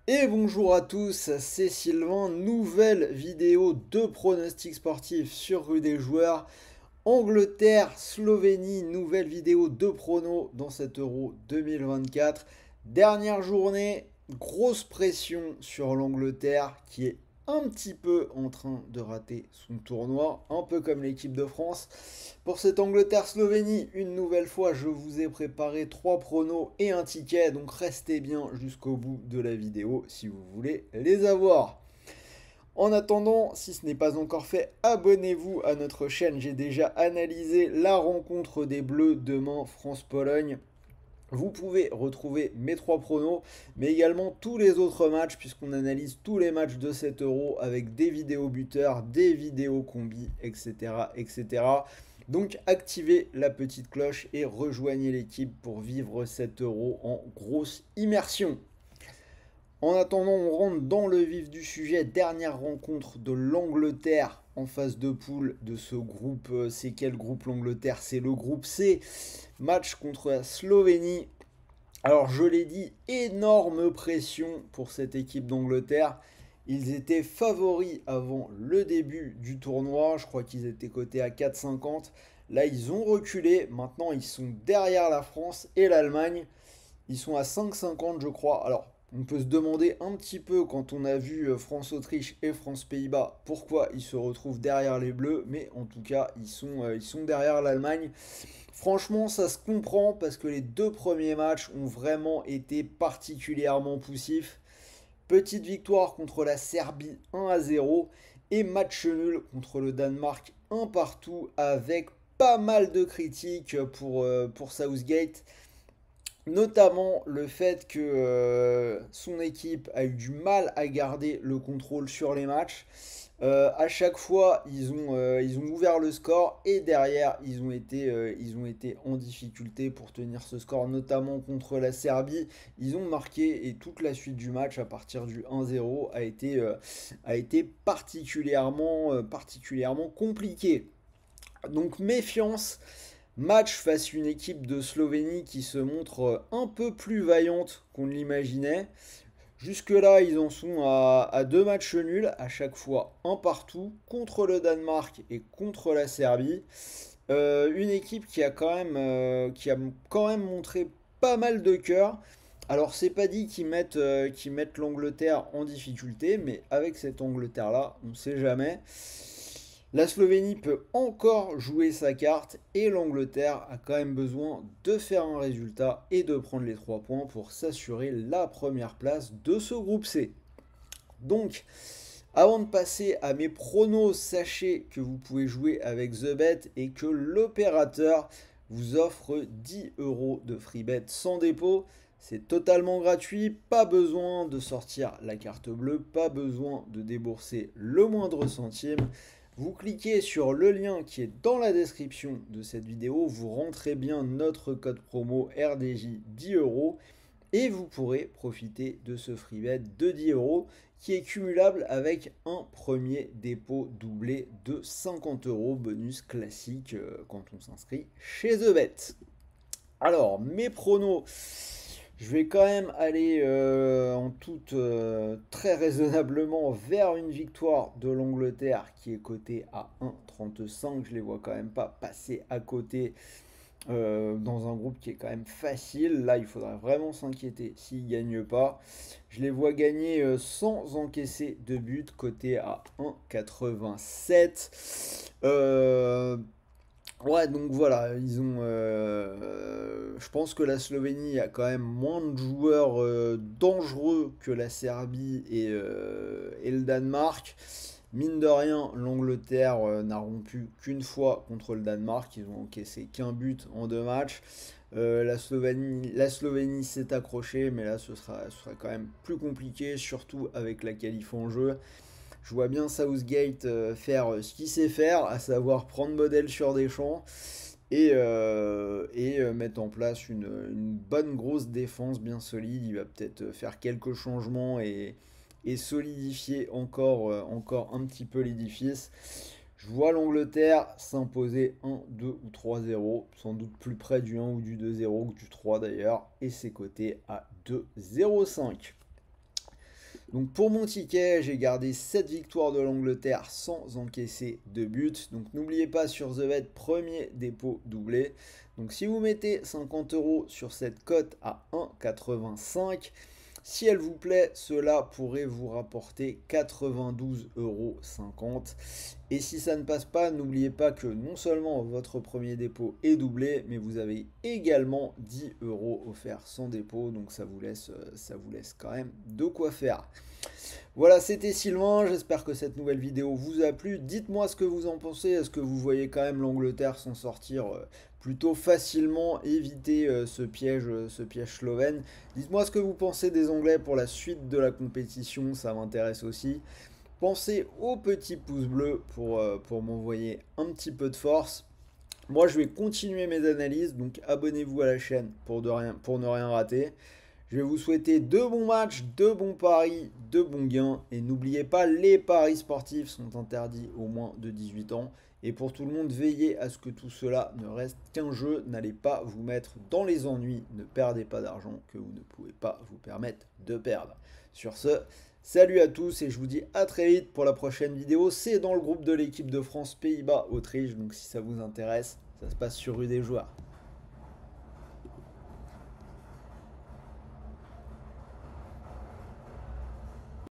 Et bonjour à tous, c'est Sylvain, nouvelle vidéo de pronostics sportifs sur Rue des Joueurs. Angleterre, Slovénie, nouvelle vidéo de pronos dans cet Euro 2024. Dernière journée, grosse pression sur l'Angleterre qui est un petit peu en train de rater son tournoi, un peu comme l'équipe de France. Pour cette Angleterre-Slovénie, une nouvelle fois, je vous ai préparé 3 pronos et un ticket, donc restez bien jusqu'au bout de la vidéo si vous voulez les avoir. En attendant, si ce n'est pas encore fait, abonnez-vous à notre chaîne. J'ai déjà analysé la rencontre des Bleus demain France-Pologne. Vous pouvez retrouver mes 3 pronos, mais également tous les autres matchs, puisqu'on analyse tous les matchs de cet euro avec des vidéos buteurs, des vidéos combis, etc., etc. Donc activez la petite cloche et rejoignez l'équipe pour vivre cet euro en grosse immersion. En attendant, on rentre dans le vif du sujet. Dernière rencontre de l'Angleterre en phase de poule de ce groupe. C'est quel groupe l'Angleterre? C'est le groupe C. Match contre la Slovénie. Alors je l'ai dit, énorme pression pour cette équipe d'Angleterre. Ils étaient favoris avant le début du tournoi. Je crois qu'ils étaient cotés à 4,50. Là, ils ont reculé. Maintenant, ils sont derrière la France et l'Allemagne. Ils sont à 5,50 je crois. Alors, on peut se demander un petit peu quand on a vu France-Autriche et France-Pays-Bas pourquoi ils se retrouvent derrière les Bleus, mais en tout cas ils sont derrière l'Allemagne. Franchement ça se comprend parce que les deux premiers matchs ont vraiment été particulièrement poussifs. Petite victoire contre la Serbie 1-0 et match nul contre le Danemark 1 partout avec pas mal de critiques pour Southgate. Notamment le fait que son équipe a eu du mal à garder le contrôle sur les matchs. À chaque fois, ils ont ouvert le score et derrière, ils ont été en difficulté pour tenir ce score, notamment contre la Serbie. Ils ont marqué et toute la suite du match à partir du 1-0 a été particulièrement compliqué. Donc méfiance. Match face à une équipe de Slovénie qui se montre un peu plus vaillante qu'on ne l'imaginait. Jusque-là, ils en sont à deux matchs nuls, à chaque fois un partout, contre le Danemark et contre la Serbie. Une équipe qui a quand même montré pas mal de cœur. Alors, c'est pas dit qu'ils mettent l'Angleterre en difficulté, mais avec cette Angleterre-là, on ne sait jamais. La Slovénie peut encore jouer sa carte et l'Angleterre a quand même besoin de faire un résultat et de prendre les 3 points pour s'assurer la première place de ce groupe C. Donc, avant de passer à mes pronos, sachez que vous pouvez jouer avec TheBet et que l'opérateur vous offre 10 euros de free bet sans dépôt. C'est totalement gratuit, pas besoin de sortir la carte bleue, pas besoin de débourser le moindre centime. Vous cliquez sur le lien qui est dans la description de cette vidéo, vous rentrez bien notre code promo RDJ 10 euros et vous pourrez profiter de ce free bet de 10 euros qui est cumulable avec un premier dépôt doublé de 50 euros, bonus classique quand on s'inscrit chez TheBet. Alors, mes pronos, je vais quand même aller très raisonnablement vers une victoire de l'Angleterre qui est cotée à 1,35. Je les vois quand même pas passer à côté dans un groupe qui est quand même facile. Là, il faudrait vraiment s'inquiéter s'ils ne gagnent pas. Je les vois gagner sans encaisser de but, côté à 1,87. Ouais, donc voilà, je pense que la Slovénie a quand même moins de joueurs dangereux que la Serbie et le Danemark. Mine de rien, l'Angleterre n'a rompu qu'une fois contre le Danemark. Ils ont encaissé qu'un but en deux matchs. La Slovénie s'est accrochée, mais là ce sera quand même plus compliqué, surtout avec la qualif en jeu. Je vois bien Southgate faire ce qu'il sait faire, à savoir prendre modèle sur des champs et mettre en place une bonne grosse défense bien solide. Il va peut-être faire quelques changements et solidifier encore un petit peu l'édifice. Je vois l'Angleterre s'imposer 1, 2 ou 3-0, sans doute plus près du 1 ou du 2-0 que du 3 d'ailleurs, et c'est coté à 2,05. Donc pour mon ticket, j'ai gardé 7 victoires de l'Angleterre sans encaisser de but. Donc n'oubliez pas sur The Bet, premier dépôt doublé. Donc si vous mettez 50 € sur cette cote à 1,85, si elle vous plaît, cela pourrait vous rapporter 92,50 €. Et si ça ne passe pas, n'oubliez pas que non seulement votre premier dépôt est doublé, mais vous avez également 10 € offerts sans dépôt. Donc ça vous laisse quand même de quoi faire. Voilà, c'était Sylvain, j'espère que cette nouvelle vidéo vous a plu. Dites-moi ce que vous en pensez, est-ce que vous voyez quand même l'Angleterre s'en sortir plutôt facilement, éviter ce piège slovène? Dites-moi ce que vous pensez des Anglais pour la suite de la compétition, ça m'intéresse aussi. Pensez au petit pouce bleu pour m'envoyer un petit peu de force. Moi, je vais continuer mes analyses, donc abonnez-vous à la chaîne pour ne rien rater. Je vais vous souhaiter de bons matchs, de bons paris, de bons gains. Et n'oubliez pas, les paris sportifs sont interdits aux moins de 18 ans. Et pour tout le monde, veillez à ce que tout cela ne reste qu'un jeu. N'allez pas vous mettre dans les ennuis. Ne perdez pas d'argent que vous ne pouvez pas vous permettre de perdre. Sur ce, salut à tous et je vous dis à très vite pour la prochaine vidéo. C'est dans le groupe de l'équipe de France Pays-Bas-Autriche. Donc si ça vous intéresse, ça se passe sur Rue des Joueurs.